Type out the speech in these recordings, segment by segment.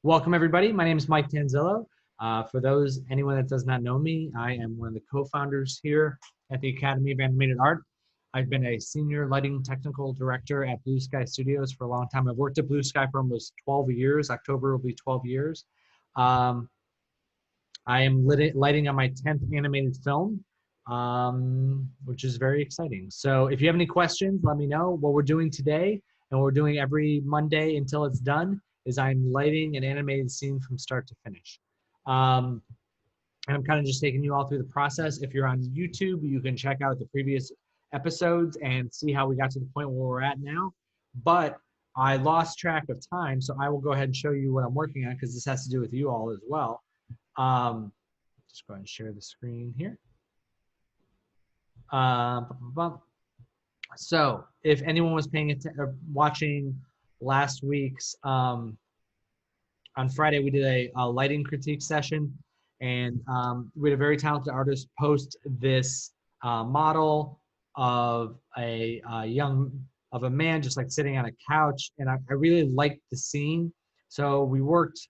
Welcome everybody. My name is Mike Tanzillo. For anyone that does not know me, I am one of the co-founders here at the Academy of Animated Art. I've been a senior lighting technical director at Blue Sky Studios for a long time. I've worked at Blue Sky for almost 12 years. October will be 12 years. I am lighting on my 10th animated film, which is very exciting. So if you have any questions, let me know. What we're doing today, and what we're doing every Monday until it's done, is I'm lighting an animated scene from start to finish. And I'm kind of just taking you all through the process. If you're on YouTube, you can check out the previous episodes and see how we got to the point where we're at now. But I lost track of time, so I will go ahead and show you what I'm working on, because this has to do with you all as well. Just go ahead and share the screen here. So if anyone was watching last week's, on Friday, we did a lighting critique session, and we had a very talented artist post this model of a man just like sitting on a couch, and I really liked the scene. So we worked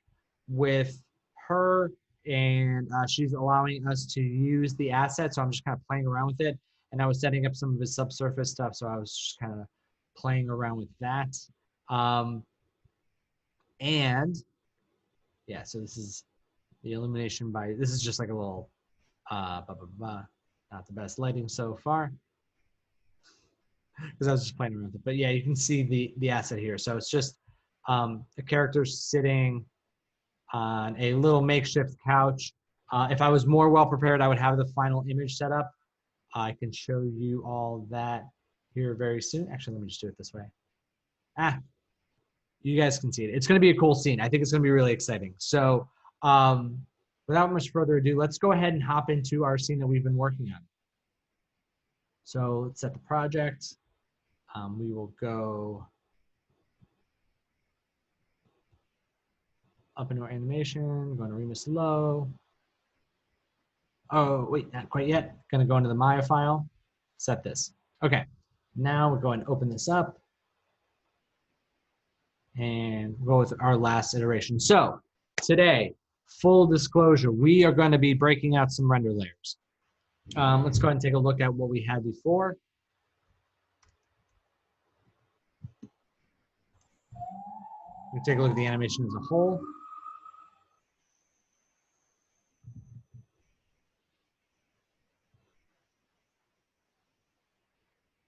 with her, and she's allowing us to use the asset. So I'm just kind of playing around with it, and I was setting up some of his subsurface stuff. So I was just kind of playing around with that. And yeah, so this is the illumination this is just like a little, not the best lighting so far, because I was just playing around with it. But yeah, you can see the asset here. So it's just a character sitting on a little makeshift couch. If I was more well prepared, I would have the final image set up. I can show you all that here very soon. Actually, let me just do it this way. You guys can see it. It's going to be a cool scene. I think it's going to be really exciting. So without much further ado, let's go ahead and hop into our scene that we've been working on. So let's set the project. We will go up into our animation, going to Remus Low. Oh, wait, not quite yet. Going to go into the Maya file, set this. Okay, now we're going to open this up and go with our last iteration. So today, full disclosure, we are going to be breaking out some render layers. Let's go ahead and take a look at what we had before. We take a look at the animation as a whole.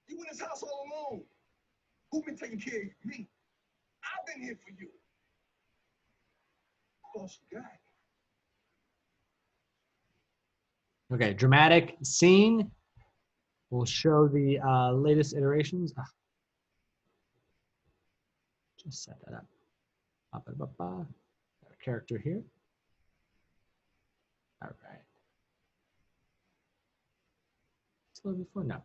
You in this house all alone. Who been taking care of me? I've been here for you. Lost your guy. Okay, dramatic scene. We'll show the latest iterations. Just set that up. Our character here. All right. It's a little before now.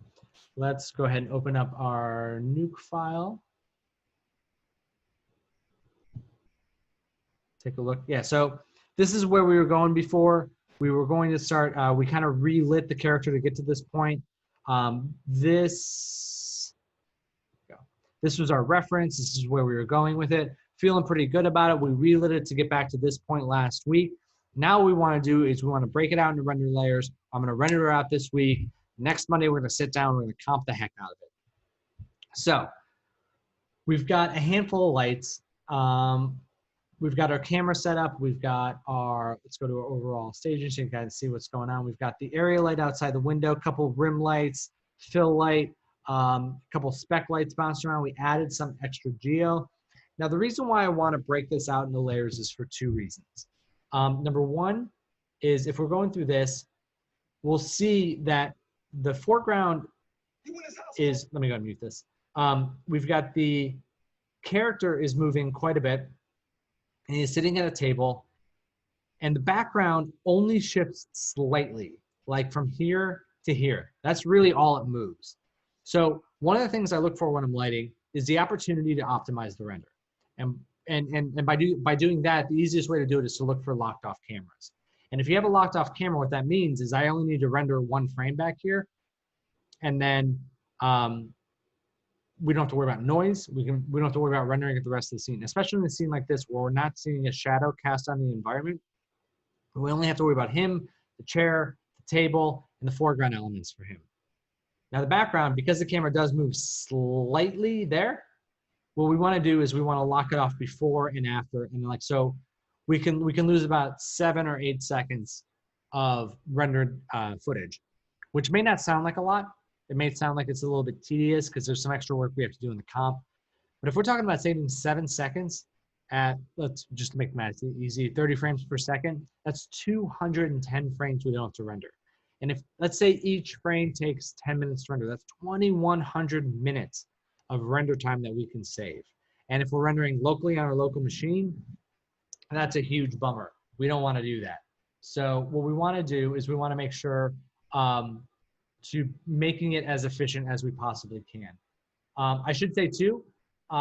Let's go ahead and open up our nuke file. Take a look. Yeah, so this is where we were going before. We were going to start, we kind of relit the character to get to this point. This was our reference. This is where we were going with it. Feeling pretty good about it. We relit it to get back to this point last week. Now what we want to do is we want to break it out into render layers. I'm going to render it out this week. Next Monday, we're going to sit down. We're going to comp the heck out of it. So we've got a handful of lights. We've got our camera set up. We've got let's go to our overall staging so you can kind of see what's going on. We've got the area light outside the window, a couple of rim lights, fill light, a couple of spec lights bouncing around. We added some extra geo. Now, the reason why I want to break this out into layers is for two reasons. Number one is if we're going through this, we'll see that the foreground is, let me go and mute this. We've got the character is moving quite a bit, and he's sitting at a table, and the background only shifts slightly, like from here to here. That's really all it moves. So one of the things I look for when I'm lighting is the opportunity to optimize the render. And by doing that, the easiest way to do it is to look for locked off cameras. And if you have a locked off camera, what that means is I only need to render one frame back here, and then we don't have to worry about noise. We don't have to worry about rendering at the rest of the scene, especially in a scene like this where we're not seeing a shadow cast on the environment. We only have to worry about him, the chair, the table, and the foreground elements for him. Now the background, because the camera does move slightly there, what we want to do is we want to lock it off before and after, and like so, we can lose about 7 or 8 seconds of rendered footage, which may not sound like a lot. It may sound like it's a little bit tedious because there's some extra work we have to do in the comp. But if we're talking about saving 7 seconds at, let's just make math easy, 30 frames per second, that's 210 frames we don't have to render. And if, let's say each frame takes 10 minutes to render, that's 2,100 minutes of render time that we can save. And if we're rendering locally on our local machine, that's a huge bummer. We don't want to do that. So what we want to do is we want to make sure to making it as efficient as we possibly can. I should say too,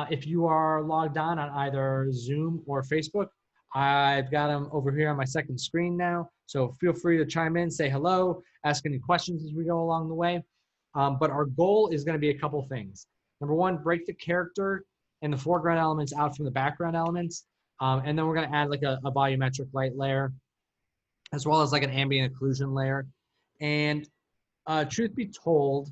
if you are logged on either Zoom or Facebook, I've got them over here on my second screen now. So feel free to chime in, say hello, ask any questions as we go along the way. But our goal is going to be a couple things. Number one, break the character and the foreground elements out from the background elements. And then we're going to add like a volumetric light layer, as well as like an ambient occlusion layer. And truth be told,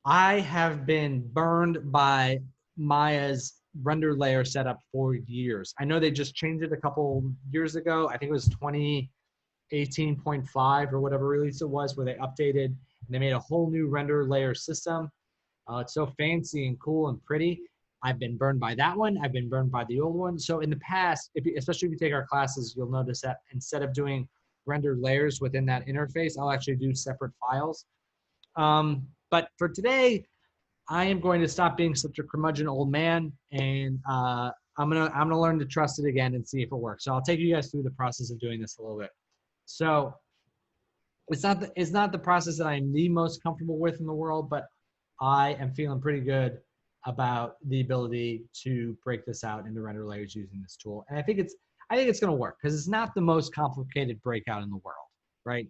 I have been burned by Maya's render layer setup for years. I know they just changed it a couple years ago. I think it was 2018.5 or whatever release it was, where they updated and they made a whole new render layer system. It's so fancy and cool and pretty. I've been burned by that one. I've been burned by the old one. So in the past, especially if you take our classes, you'll notice that instead of doing rendered layers within that interface, I'll actually do separate files. But for today, I am going to stop being such a curmudgeon old man, and I'm gonna learn to trust it again and see if it works. So I'll take you guys through the process of doing this a little bit. So it's not the process that I'm the most comfortable with in the world, but I am feeling pretty good about the ability to break this out into render layers using this tool. And I think it's going to work because it's not the most complicated breakout in the world, right?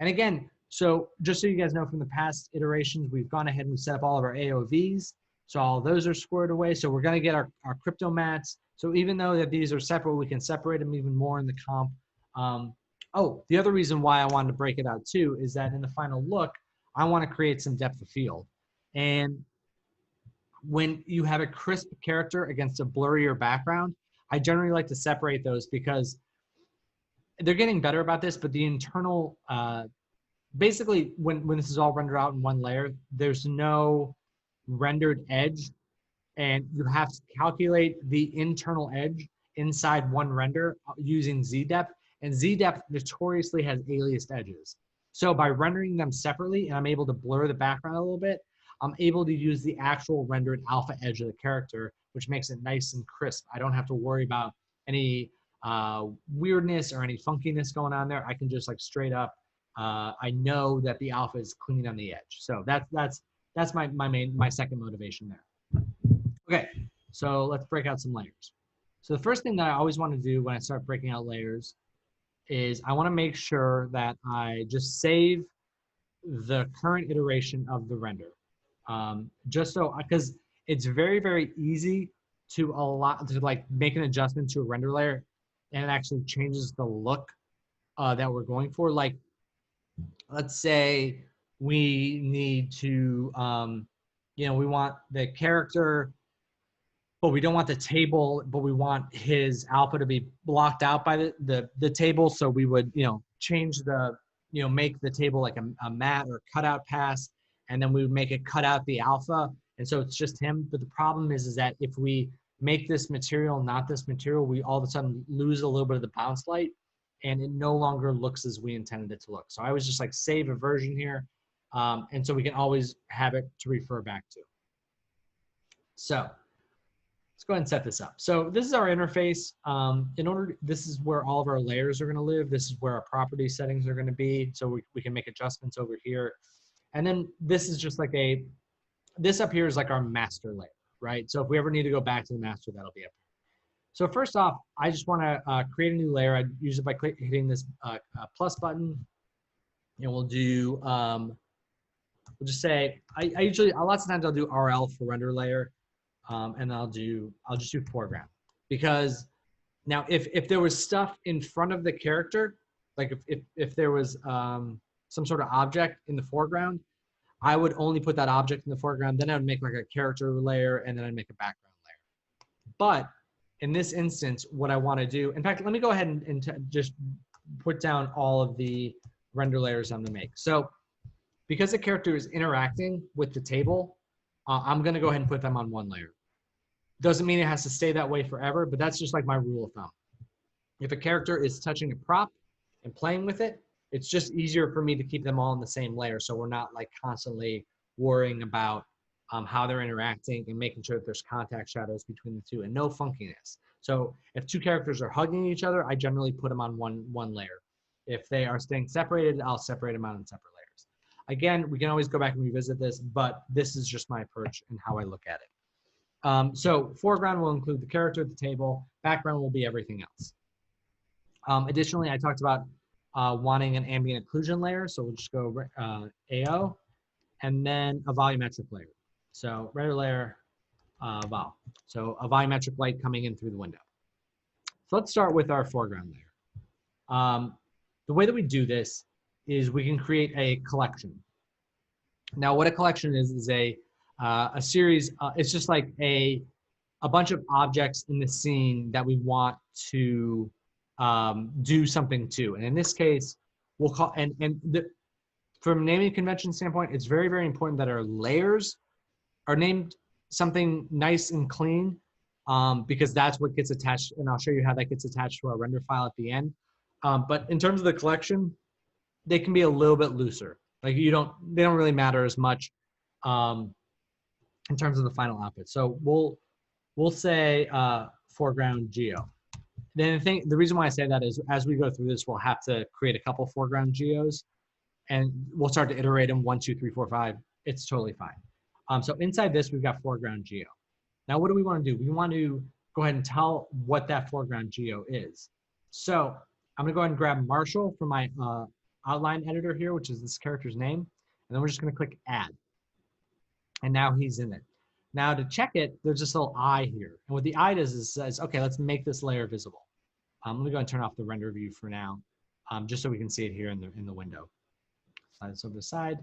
And again, so just so you guys know from the past iterations, we've gone ahead and set up all of our AOVs. So all those are squared away. So we're going to get our crypto mats. So even though that these are separate, we can separate them even more in the comp. Oh, the other reason why I wanted to break it out too is that in the final look, I want to create some depth of field. And when you have a crisp character against a blurrier background, I generally like to separate those because they're getting better about this, but the internal, basically when this is all rendered out in one layer, there's no rendered edge, and you have to calculate the internal edge inside one render using Z-depth, and Z-depth notoriously has aliased edges. So by rendering them separately, and I'm able to blur the background a little bit, I'm able to use the actual rendered alpha edge of the character, which makes it nice and crisp. I don't have to worry about any weirdness or any funkiness going on there. I can just like straight up, I know that the alpha is clean on the edge. So that's my second motivation there. Okay, so let's break out some layers. So the first thing that I always want to do when I start breaking out layers is I want to make sure that I just save the current iteration of the render. Just so, because it's very, very easy to like make an adjustment to a render layer and it actually changes the look that we're going for. Like, let's say we need to, we want the character, but we don't want the table, but we want his alpha to be blocked out by the table. So we would, change the, make the table like a mat or cutout pass, and then we would make it cut out the alpha. And so it's just him. But the problem is that if we make this material, not this material, we all of a sudden lose a little bit of the bounce light and it no longer looks as we intended it to look. So I was just like save a version here. And so we can always have it to refer back to. So let's go ahead and set this up. So this is our interface. This is where all of our layers are going to live. This is where our property settings are going to be. So we can make adjustments over here. And then this is just like this up here is like our master layer, right? So if we ever need to go back to the master, that'll be up here. So first off, I just want to create a new layer. I use it by hitting this plus button, and we'll do we'll just say, I usually, lots of times I'll do RL for render layer, and I'll just do foreground. Because now if there was stuff in front of the character, like if there was some sort of object in the foreground, I would only put that object in the foreground, then I would make like a character layer, and then I'd make a background layer. But in this instance, what I want to do, in fact, let me go ahead and just put down all of the render layers I'm going to make. So because the character is interacting with the table, I'm going to go ahead and put them on one layer. Doesn't mean it has to stay that way forever, but that's just like my rule of thumb. If a character is touching a prop and playing with it, it's just easier for me to keep them all in the same layer, so we're not like constantly worrying about how they're interacting and making sure that there's contact shadows between the two and no funkiness. So if two characters are hugging each other, I generally put them on one layer. If they are staying separated, I'll separate them out in separate layers. Again, we can always go back and revisit this, but this is just my approach and how I look at it. So foreground will include the character, the table. Background will be everything else. Additionally, I talked about wanting an ambient occlusion layer. So we'll just go AO, and then a volumetric layer. So render layer, vol. So a volumetric light coming in through the window. So let's start with our foreground layer. The way that we do this is we can create a collection. Now, what a collection is a series. It's just like a bunch of objects in the scene that we want to do something to. And in this case, we'll call, from naming convention standpoint, it's very, very important that our layers are named something nice and clean, because that's what gets attached. And I'll show you how that gets attached to our render file at the end. But in terms of the collection, they can be a little bit looser. Like they don't really matter as much in terms of the final output. So we'll say foreground geo. Then the reason why I say that is as we go through this, we'll have to create a couple foreground geos, and we'll start to iterate them 1, 2, 3, 4, 5. It's totally fine. So inside this, we've got foreground geo. Now, what do we want to do? We want to go ahead and tell what that foreground geo is. So I'm going to go ahead and grab Marshall from my outline editor here, which is this character's name. And then we're just going to click add. And now he's in it. Now to check it, there's this little eye here. And what the eye does is it says, okay, let's make this layer visible. Let me go and turn off the render view for now, just so we can see it here in the window. Slide this over the side.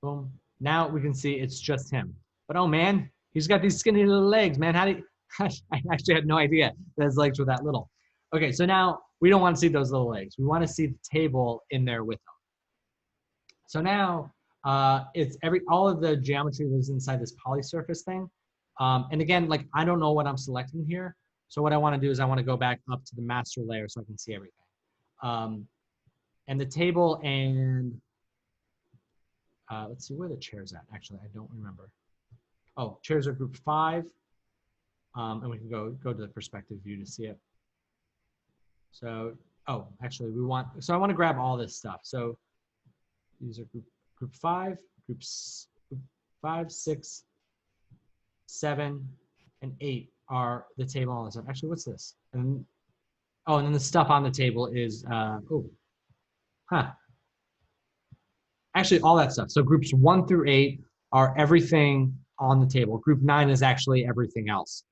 Boom. Now we can see it's just him. But oh man, he's got these skinny little legs, man. How do you, I actually had no idea that his legs were that little. Okay, so now we don't want to see those little legs. We want to see the table in there with them. So now it's all of the geometry lives inside this poly surface thing. And again, like I don't know what I'm selecting here. So what I want to do is I want to go back up to the master layer so I can see everything. And the table and let's see where the chair's at. Actually, I don't remember. Oh, chairs are group 5. And we can go to the perspective view to see it. So, oh, actually so I want to grab all this stuff. So these are group 5, groups 5, 6, 7, and 8 are the table and all this stuff. Actually, what's this? And then the stuff on the table is actually all that stuff. So groups 1 through 8 are everything on the table. Group 9 is actually everything else.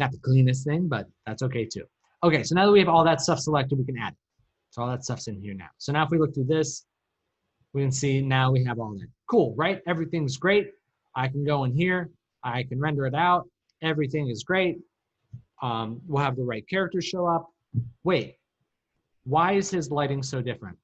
Not the cleanest thing, but that's okay too. Okay, so now that we have all that stuff selected, we can add it. So all that stuff's in here now. So now if we look through this, we can see now we have all that. Cool, right? Everything's great. I can go in here. I can render it out. Everything is great. We'll have the right characters show up. Wait, why is his lighting so different?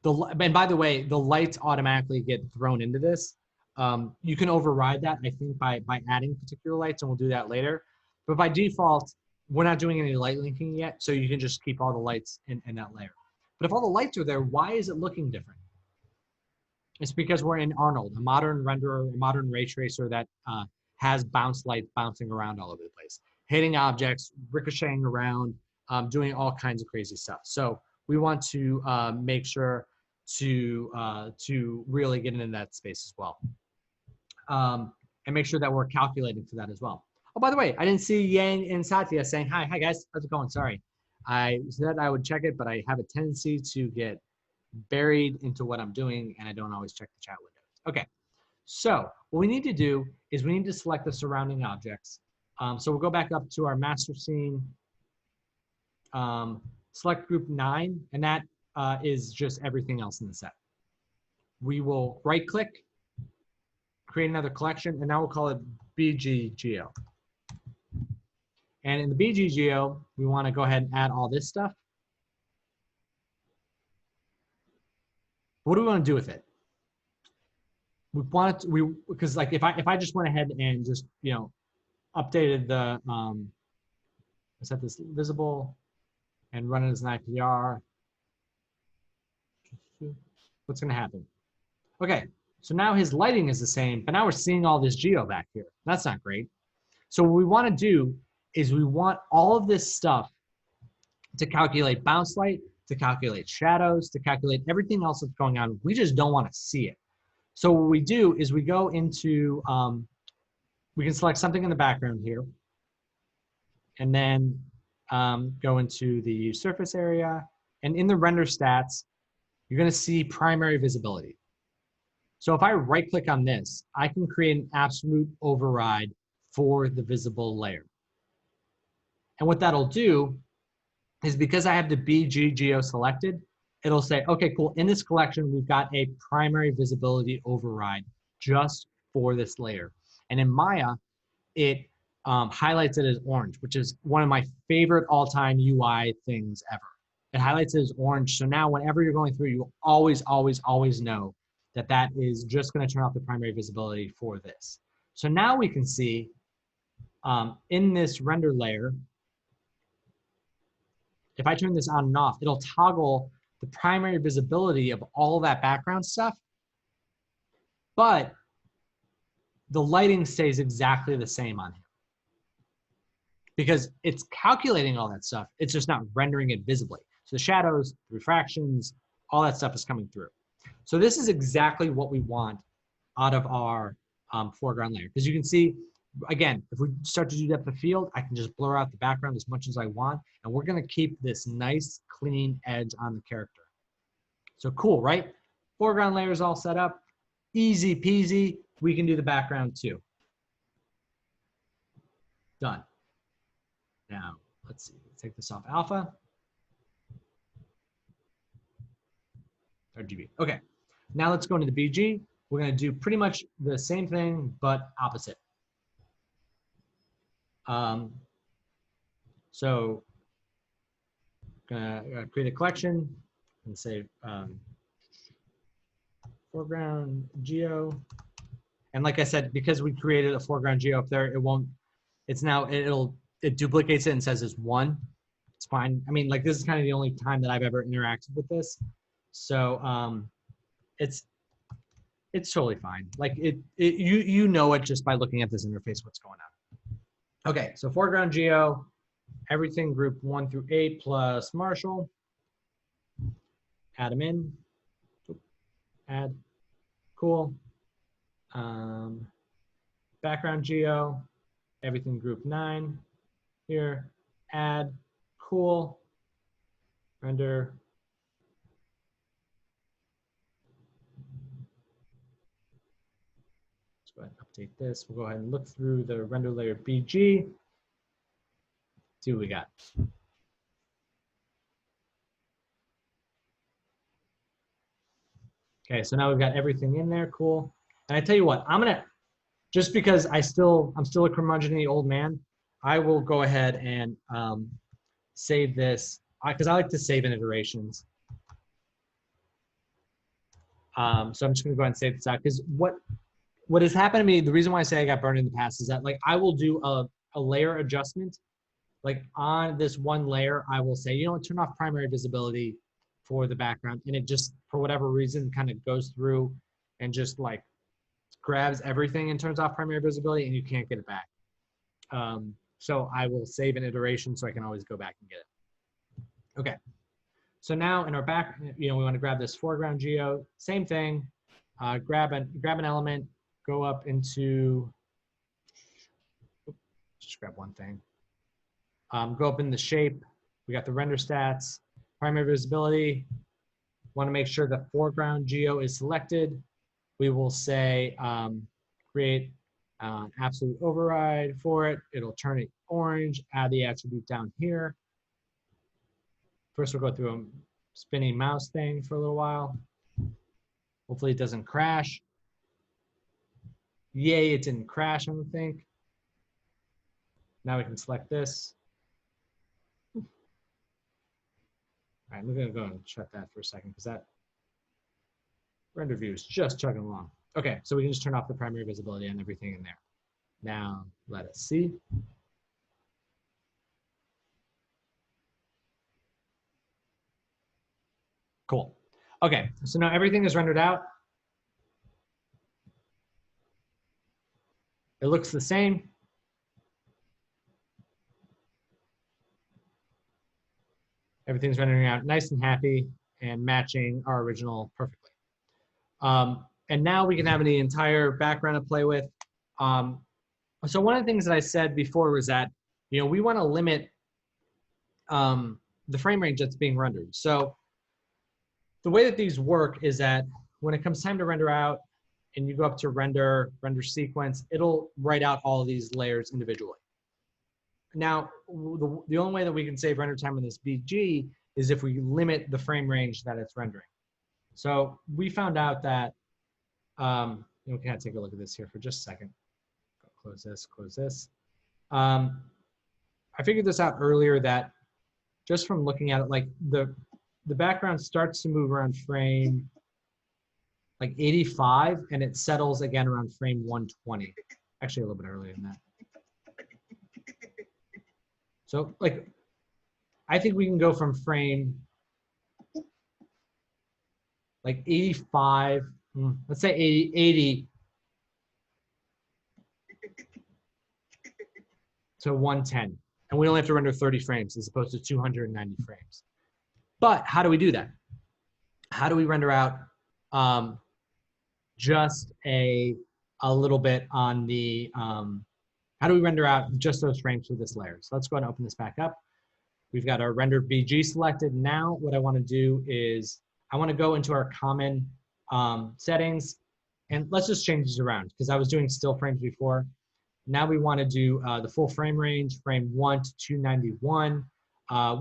And by the way, the lights automatically get thrown into this. You can override that, I think, by adding particular lights, and we'll do that later. But by default, we're not doing any light linking yet, so you can just keep all the lights in that layer. But if all the lights are there, why is it looking different? It's because we're in Arnold, a modern renderer, a modern ray tracer that has bounce lights bouncing around all over the place, hitting objects, ricocheting around, doing all kinds of crazy stuff. So we want to make sure to really get into that space as well. And make sure that we're calculating for that as well. Oh, by the way, I didn't see Yang and Satya saying, hi guys, how's it going? Sorry. I said I would check it, but I have a tendency to get buried into what I'm doing and I don't always check the chat windows. Okay, so what we need to do is we need to select the surrounding objects. So we'll go back up to our master scene, select group 9, and that is just everything else in the set. We will right click, create another collection, and now we'll call it BGGeo. And in the BGGeo, we want to go ahead and add all this stuff. What do we want to do with it? We want it because like if I just went ahead and just, you know, updated the set this visible and run it as an IPR, what's going to happen? Okay, so now his lighting is the same, but now we're seeing all this geo back here. That's not great. So what we want to do is we want all of this stuff to calculate bounce light, to calculate shadows, to calculate everything else that's going on. We just don't want to see it. So what we do is we go into, we can select something in the background here, and then go into the surface area, and in the render stats, you're going to see primary visibility. So if I right click on this, I can create an absolute override for the visible layer. And what that'll do is because I have the BGGeo selected, it'll say, okay, cool, in this collection, we've got a primary visibility override just for this layer. And in Maya, it highlights it as orange, which is one of my favorite all-time UI things ever. It highlights it as orange, so now whenever you're going through, you always, always, always know that that is just gonna turn off the primary visibility for this. So now we can see in this render layer, if I turn this on and off, it'll toggle the primary visibility of all that background stuff, but the lighting stays exactly the same on here because it's calculating all that stuff. It's just not rendering it visibly. So the shadows, the refractions, all that stuff is coming through. So this is exactly what we want out of our foreground layer. Because you can see, again, if we start to do depth of field, I can just blur out the background as much as I want. And we're gonna keep this nice, clean edge on the character. So cool, right? Foreground layer is all set up. Easy peasy. We can do the background too. Done. Now, let's see, let's take this off alpha. RGB. Okay, now let's go into the BG. We're gonna do pretty much the same thing, but opposite. So, gonna create a collection and say foreground geo. And like I said, because we created a foreground geo up there, it won't, it's now, it duplicates it and says it's 1. It's fine. I mean, like this is kind of the only time that I've ever interacted with this. So it's totally fine. Like you know it just by looking at this interface, what's going on. Okay, so foreground geo, everything group 1 through 8 plus Marshall. Add them in. Add. Cool. Background geo, everything group 9. Here, add. Cool. Render. Let's go ahead and update this. We'll go ahead and look through the render layer BG. See what we got. Okay, so now we've got everything in there, cool. And I tell you what, I'm gonna, just because I'm still a curmudgeon-y old man, I will go ahead and save this, because I like to save in iterations. So I'm just gonna go ahead and save this out, because what has happened to me, the reason why I say I got burned in the past is that like I will do a layer adjustment. Like on this one layer, I will say, you know what, turn off primary visibility for the background. And it just, for whatever reason, kind of goes through and just like grabs everything and turns off primary visibility and you can't get it back. So I will save an iteration so I can always go back and get it. Okay. So now in our back, you know, we want to grab this foreground geo, same thing, grab an element, go up into, just grab one thing. Go up in the shape. We got the render stats, primary visibility, Want to make sure the foreground geo is selected. We will say create absolute override for it. It'll turn it orange, add the attribute down here. First, we'll go through a spinning mouse thing for a little while. Hopefully it doesn't crash. Yay, it didn't crash, I don't think. Now we can select this. All right, we're gonna go and shut that for a second because that render view is just chugging along. Okay, so we can just turn off the primary visibility and everything in there. Now, let us see. Cool. Okay, so now everything is rendered out. It looks the same. Everything's rendering out nice and happy and matching our original perfectly. And now we can have the entire background to play with. So one of the things that I said before was that, we want to limit the frame range that's being rendered. So the way that these work is that when it comes time to render out and you go up to render sequence, it'll write out all of these layers individually. Now, the only way that we can save render time on this BG is if we limit the frame range that it's rendering. So we found out that, we can take a look at this here for just a second. Close this, close this. I figured this out earlier that just from looking at it, like the background starts to move around frame like 85 and it settles again around frame 120. Actually a little bit earlier than that. So like, I think we can go from frame like 85, let's say 80 to 110. And we only have to render 30 frames as opposed to 290 frames. But how do we do that? How do we render out just a little bit on the, how do we render out just those frames for this layer? So let's go ahead and open this back up. We've got our render BG selected. Now what I want to do is I want to go into our common settings and let's just change these around because I was doing still frames before. Now we want to do the full frame range, frame 1 to 291.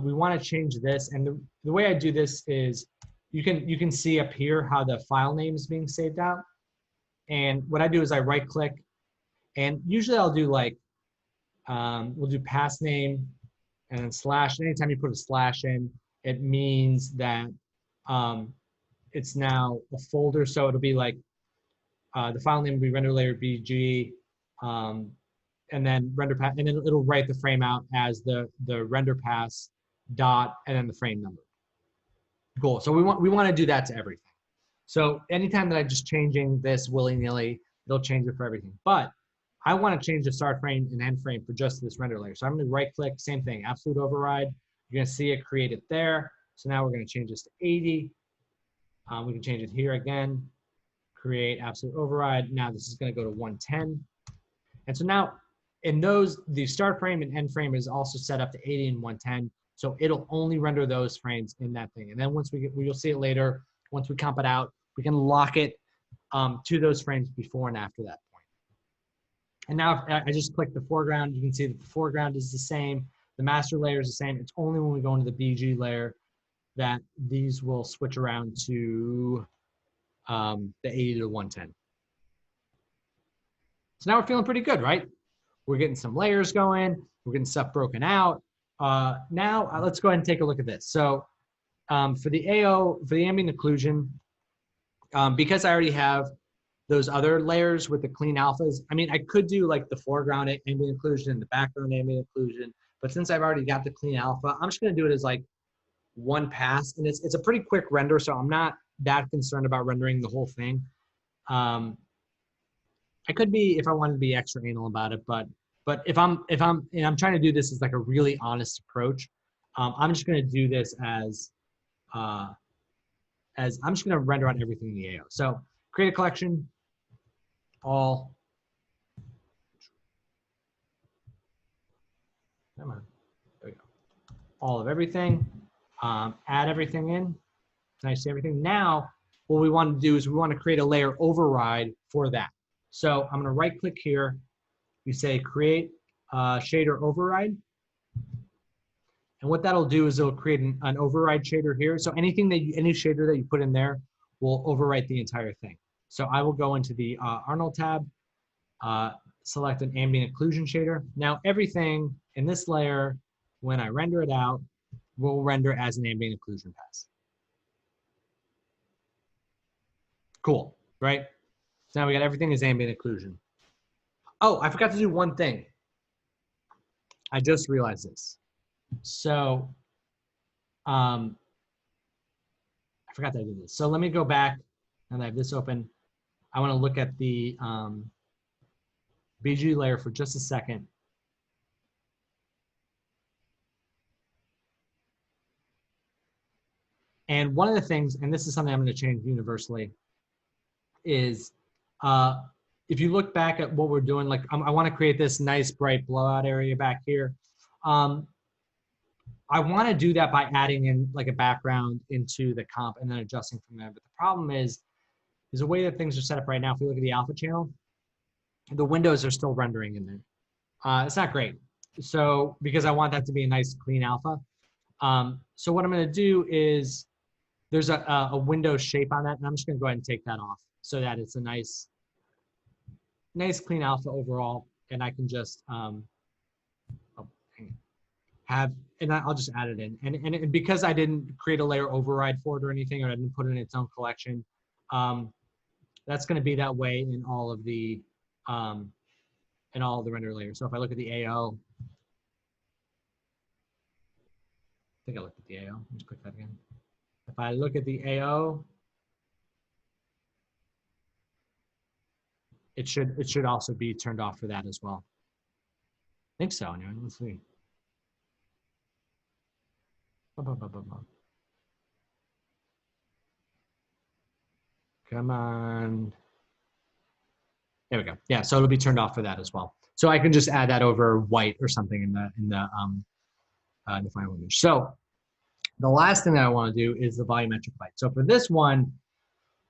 We want to change this, and the way I do this is you can see up here how the file name is being saved out. And what I do is I right click, and usually I'll do like we'll do pass name and then slash. Anytime you put a slash in, it means that it's now a folder. So it'll be like the file name will be render layer BG. And then render pass, and then it'll write the frame out as the render pass dot and then the frame number. Cool. So we want to do that to everything. So anytime that I'm just changing this willy-nilly, it'll change it for everything. But I want to change the start frame and end frame for just this render layer. So I'm going to right click, same thing, absolute override. You're going to see it created there. So now we're going to change this to 80. We can change it here again, create absolute override. Now this is going to go to 110. And so now in those, the start frame and end frame is also set up to 80 and 110. So it'll only render those frames in that thing. And then once you'll see it later, once we comp it out, we can lock it to those frames before and after that point. And now if I just click the foreground, you can see that the foreground is the same. The master layer is the same. It's only when we go into the BG layer that these will switch around to the 80 to 110. So now we're feeling pretty good, right? We're getting some layers going. We're getting stuff broken out. Now let's go ahead and take a look at this. So for the AO, for the ambient occlusion, because I already have those other layers with the clean alphas, I mean, I could do like the foreground ambient occlusion and the background ambient occlusion, but since I've already got the clean alpha, I'm just gonna do it as like one pass, and it's a pretty quick render, so I'm not that concerned about rendering the whole thing. I could be if I wanted to be extra anal about it, but if I'm trying to do this as like a really honest approach, I'm just going to do this as I'm just going to render out everything in the AO. So create a collection, all. Come on, there we go. All of everything. Add everything in. Can I see everything? Now, what we want to do is we want to create a layer override for that. So I'm going to right click here. We say create shader override. And what that'll do is it'll create an override shader here. So anything that any shader that you put in there will overwrite the entire thing. So I will go into the Arnold tab, select an ambient occlusion shader. Now everything in this layer, when I render it out, will render as an ambient occlusion pass. Cool, right? So now we got everything as ambient occlusion. Oh, I forgot to do one thing. I just realized this. So I forgot that I did this. So let me go back and I have this open. I want to look at the BG layer for just a second. And one of the things, and this is something I'm going to change universally, is if you look back at what we're doing, like I want to create this nice bright blowout area back here. I want to do that by adding in like a background into the comp and then adjusting from there. But the problem is the way that things are set up right now, if we look at the alpha channel, the windows are still rendering in there. It's not great. So because I want that to be a nice clean alpha. So what I'm going to do is there's a window shape on that, and I'm just going to go ahead and take that off so that it's a nice clean alpha overall, and I can just and I'll just add it in. And because I didn't create a layer override for it or anything, or I didn't put it in its own collection, that's going to be that way in all of the render layers. So if I look at the AO, I think I looked at the AO. Let's click that again. If I look at the AO, it should also be turned off for that as well. I think so. Anyway, let's see. Come on. There we go. Yeah, so it'll be turned off for that as well. So I can just add that over white or something in the final image. So the last thing that I want to do is the volumetric light. So for this one,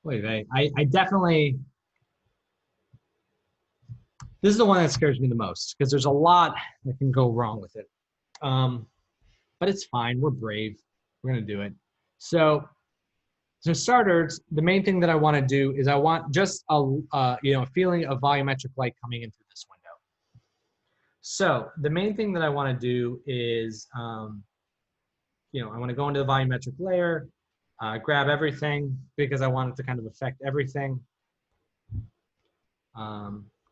I definitely, this is the one that scares me the most because there's a lot that can go wrong with it. But it's fine. We're brave. We're going to do it. So starters, the main thing that I want to do is I want just a feeling of volumetric light coming in through this window. So the main thing that I want to do is, I want to go into the volumetric layer, grab everything because I want it to kind of affect everything.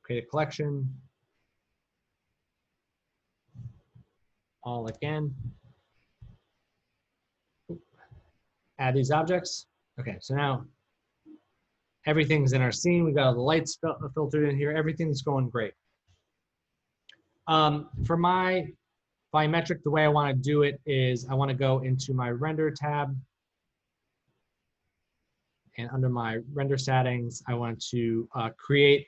Create a collection. All again. Add these objects. Okay, so now everything's in our scene. We got all the lights filtered in here. Everything's going great. For my volumetric, the way I want to do it is I want to go into my render tab. And under my render settings, I want to create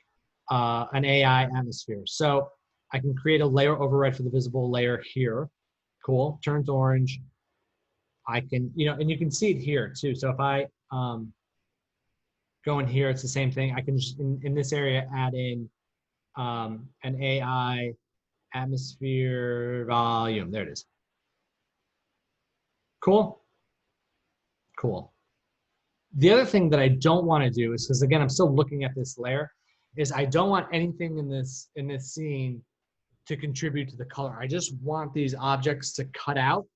an AI atmosphere. So I can create a layer override for the visible layer here. Cool, turns orange. I can, and you can see it here too. So if I go in here, it's the same thing. I can just, in this area, add in an AI atmosphere volume. There it is. Cool. Cool. The other thing that I don't want to do is, because again, I'm still looking at this layer, is I don't want anything in this scene to contribute to the color. I just want these objects to cut out.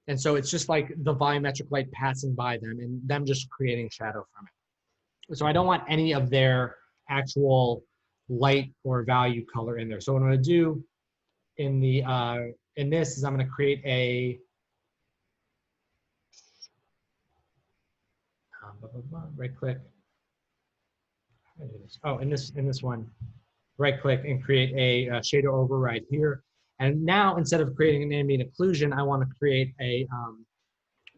And so it's just like the volumetric light passing by them and them just creating shadow from it. So I don't want any of their actual light or value color in there. So what I'm going to do in this is I'm going to create a right click. Oh, in this one, right click and create a shader override here. And now instead of creating an ambient occlusion, I want to create a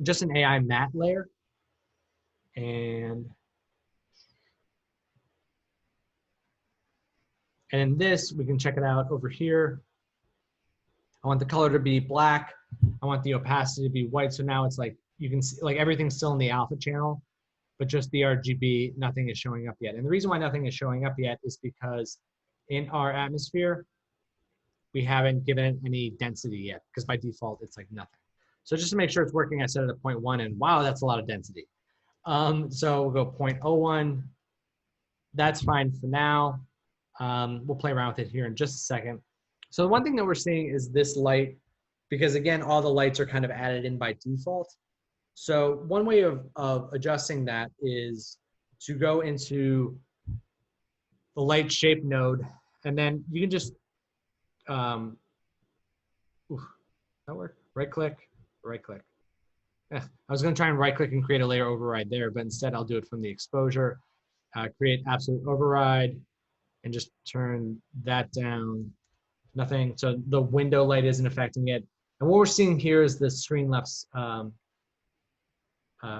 just an AI matte layer. And in this, we can check it out over here. I want the color to be black. I want the opacity to be white. So now it's like you can see like everything's still in the alpha channel, but just the RGB, nothing is showing up yet. And the reason why nothing is showing up yet is because in our atmosphere, we haven't given it any density yet, because by default, it's like nothing. So just to make sure it's working, I set it at 0.1, and wow, that's a lot of density. So we'll go 0.01. That's fine for now. We'll play around with it here in just a second. So one thing that we're seeing is this light, because again, all the lights are kind of added in by default. So one way of adjusting that is to go into the light shape node, and then you can just, that work? Right click, right click. I was gonna try and right click and create a layer override there, but instead I'll do it from the exposure, create absolute override, and just turn that down. Nothing, so the window light isn't affecting it. And what we're seeing here is the screen left, I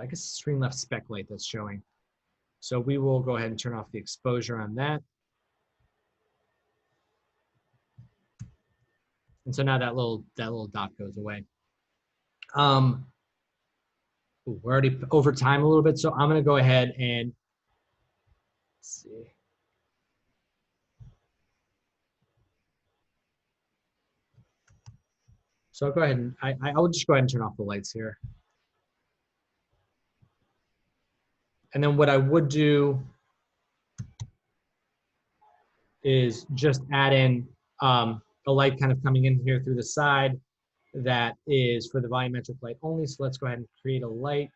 guess screen left spec light that's showing. So we will go ahead and turn off the exposure on that. And so now that little dot goes away. We're already over time a little bit, so I'm gonna go ahead and let's see. So I'll go ahead and I will just go ahead and turn off the lights here. And then what I would do is just add in a light kind of coming in here through the side that is for the volumetric light only. So let's go ahead and create a light.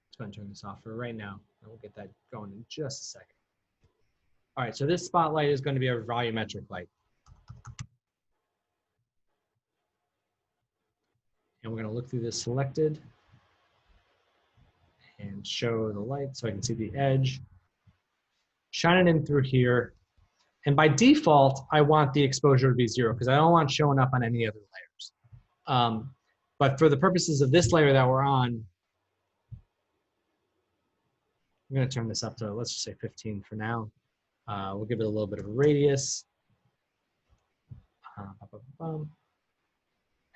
Let's go ahead and turn this off for right now, and we'll get that going in just a second. All right, so this spotlight is going to be our volumetric light. And we're going to look through this selected and show the light so I can see the edge. Shine it in through here. And by default, I want the exposure to be 0 because I don't want it showing up on any other layers. But for the purposes of this layer that we're on, I'm going to turn this up to, let's just say 15 for now. We'll give it a little bit of a radius.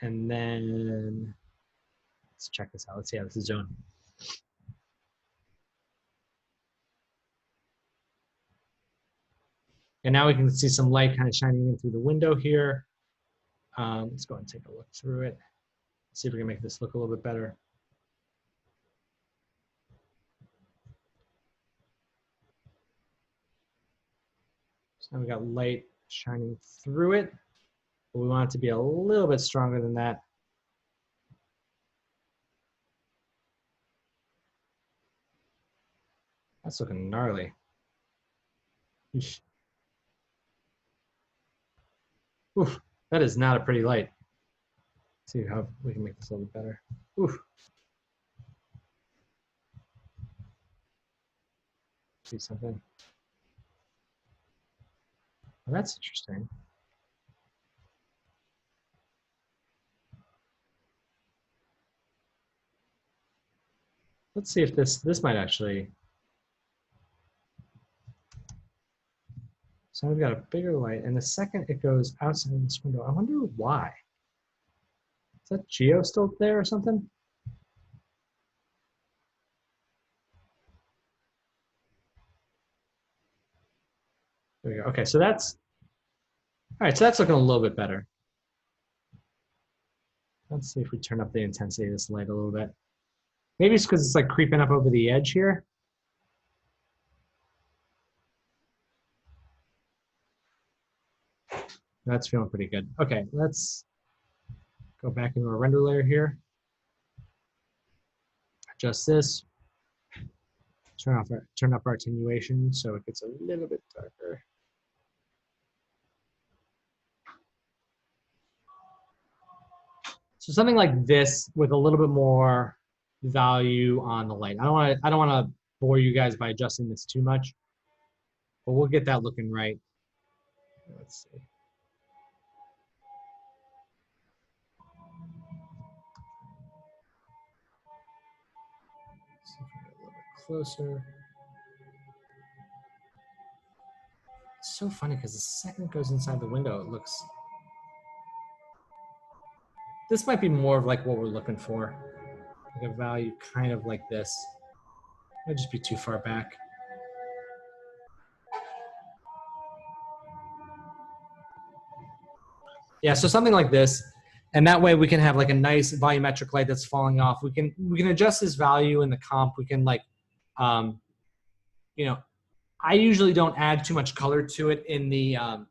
And then let's check this out. Let's see how this is doing. And now we can see some light kind of shining in through the window here. Let's go and take a look through it. See if we can make this look a little bit better. So now we got light shining through it, but we want it to be a little bit stronger than that. That's looking gnarly. Eesh. Oof, that is not a pretty light. Let's see how we can make this a little bit better. Oof. See something. Well, that's interesting. Let's see if this might actually. So we've got a bigger light, and the second it goes outside this window, I wonder why. Is that geo still there or something? There we go. Okay, so that's, all right, so that's looking a little bit better. Let's see if we turn up the intensity of this light a little bit. Maybe it's because it's like creeping up over the edge here. That's feeling pretty good. Okay, let's go back into our render layer here. Adjust this. Turn up our attenuation so it gets a little bit darker. So something like this with a little bit more value on the light. I don't want to bore you guys by adjusting this too much, but we'll get that looking right. Let's see. See if we get a little bit closer. It's so funny because the second it goes inside the window, it looks This might be more of like what we're looking for. Like a value kind of like this. Might just be too far back. Yeah, so something like this. And that way we can have like a nice volumetric light that's falling off. We can adjust this value in the comp. We can like, you know, I usually don't add too much color to it in the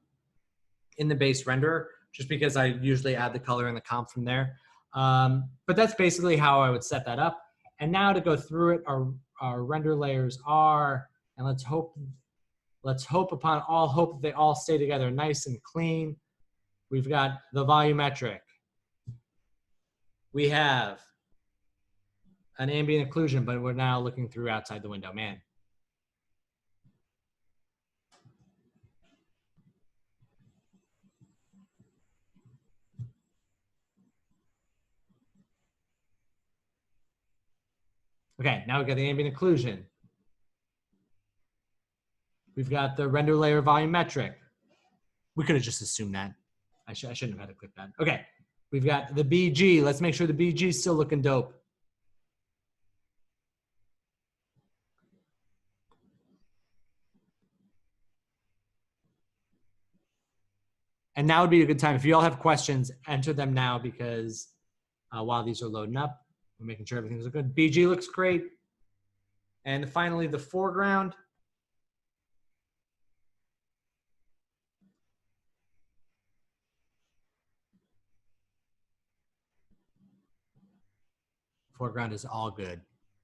base renderer, just because I usually add the color in the comp from there. But that's basically how I would set that up. And now to go through it, our render layers are, and let's hope upon all hope that they all stay together nice and clean. We've got the volumetric. We have an ambient occlusion, but we're now looking through outside the window, man. Okay, now we've got the ambient occlusion. We've got the render layer volumetric. We could have just assumed that. I shouldn't have had to click that. Okay, we've got the BG. Let's make sure the BG is still looking dope. And now would be a good time. If you all have questions, enter them now, because while these are loading up, we're making sure everything's good. BG looks great. And finally, the foreground. Foreground is all good.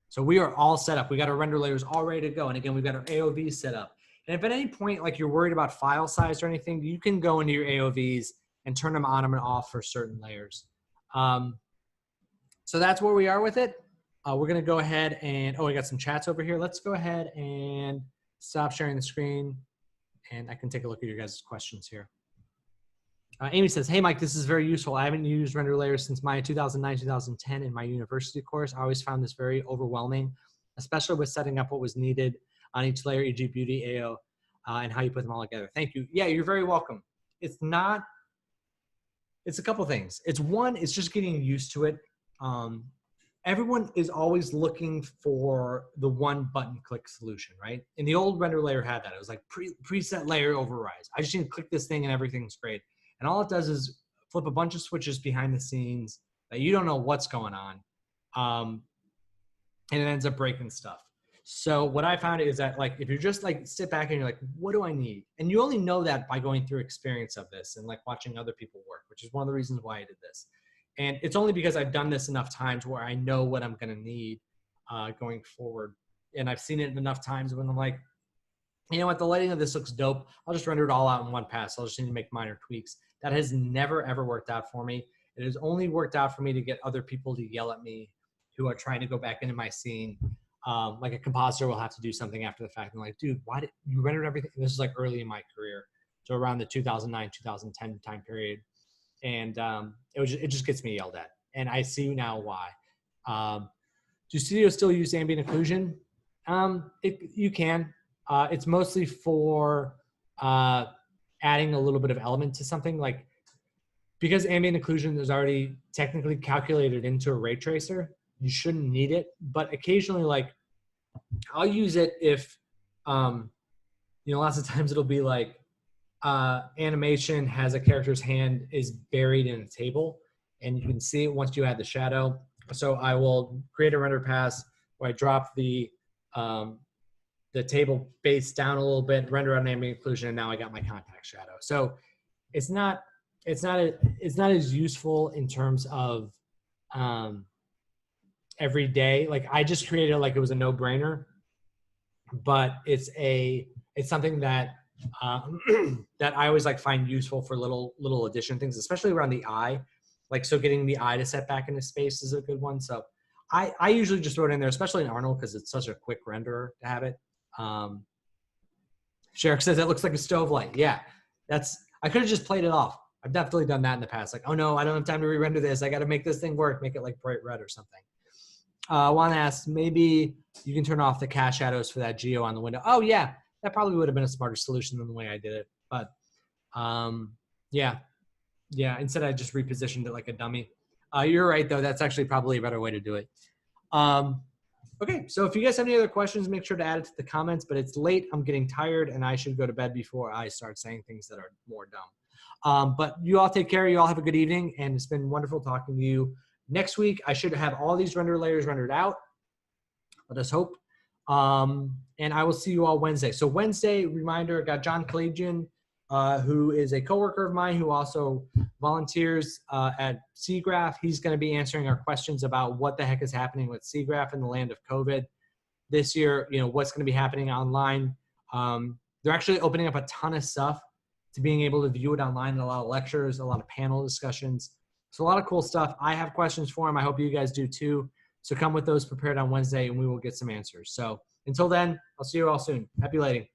So we are all set up. We got our render layers all ready to go. And again, we've got our AOVs set up. And if at any point, like you're worried about file size or anything, you can go into your AOVs and turn them on and off for certain layers. So that's where we are with it. We're gonna go ahead and, oh, we got some chats over here. Let's go ahead and stop sharing the screen, and I can take a look at your guys' questions here. Amy says, hey, Mike, this is very useful. I haven't used render layers since my 2009-2010 in my university course. I always found this very overwhelming, especially with setting up what was needed on each layer, e.g. beauty, AO, and how you put them all together. Thank you. Yeah, you're very welcome. It's a couple things. It's one, it's just getting used to it. Everyone is always looking for the one button click solution, right? And the old render layer had that. It was like preset layer overrides. I just need to click this thing and everything's great. And all it does is flip a bunch of switches behind the scenes that you don't know what's going on. And it ends up breaking stuff. So what I found is that, like, if you just like sit back and you're like, what do I need? And you only know that by going through experience of this and like watching other people work, which is one of the reasons why I did this. And it's only because I've done this enough times where I know what I'm going to need going forward. And I've seen it enough times when I'm like, you know what, the lighting of this looks dope. I'll just render it all out in one pass. I'll just need to make minor tweaks. That has never, ever worked out for me. It has only worked out for me to get other people to yell at me who are trying to go back into my scene. Like a compositor will have to do something after the fact. And like, dude, why did you render everything? This is like early in my career. So around the 2009, 2010 time period. And it just gets me yelled at. And I see now why. Do studios still use ambient occlusion? You can. It's mostly for adding a little bit of element to something, like, because ambient occlusion is already technically calculated into a ray tracer, you shouldn't need it. But occasionally, like, I'll use it if, lots of times it'll be like animation has a character's hand is buried in a table, and you can see it once you add the shadow. So I will create a render pass where I drop the table base down a little bit, render on ambient occlusion, and now I got my contact shadow. So it's not as useful in terms of every day. Like, I just created it like it was a no-brainer, but it's something that that I always like find useful for little addition things, especially around the eye. Like, so getting the eye to set back into space is a good one. So I usually just throw it in there, especially in Arnold, because it's such a quick renderer to have it. Sherrick says it looks like a stove light. Yeah, I could have just played it off. I've definitely done that in the past. Like, oh no, I don't have time to re-render this. I got to make this thing work, make it like bright red or something. Juan asks, maybe you can turn off the cast shadows for that geo on the window. Oh yeah, that probably would have been a smarter solution than the way I did it. But yeah, instead I just repositioned it like a dummy. You're right, though. That's actually probably a better way to do it. Okay, so if you guys have any other questions, make sure to add it to the comments. But it's late. I'm getting tired, and I should go to bed before I start saying things that are more dumb. But you all take care. You all have a good evening, and it's been wonderful talking to you. Next week, I should have all these render layers rendered out. Let us hope. And I will see you all Wednesday. So Wednesday, reminder, I got John Kalajian, who is a coworker of mine who also volunteers at SeaGraph. He's going to be answering our questions about what the heck is happening with SeaGraph in the land of COVID this year. You know, what's going to be happening online. They're actually opening up a ton of stuff to being able to view it online, a lot of lectures, a lot of panel discussions. So a lot of cool stuff. I have questions for him. I hope you guys do too. So come with those prepared on Wednesday and we will get some answers. So until then, I'll see you all soon. Happy lighting.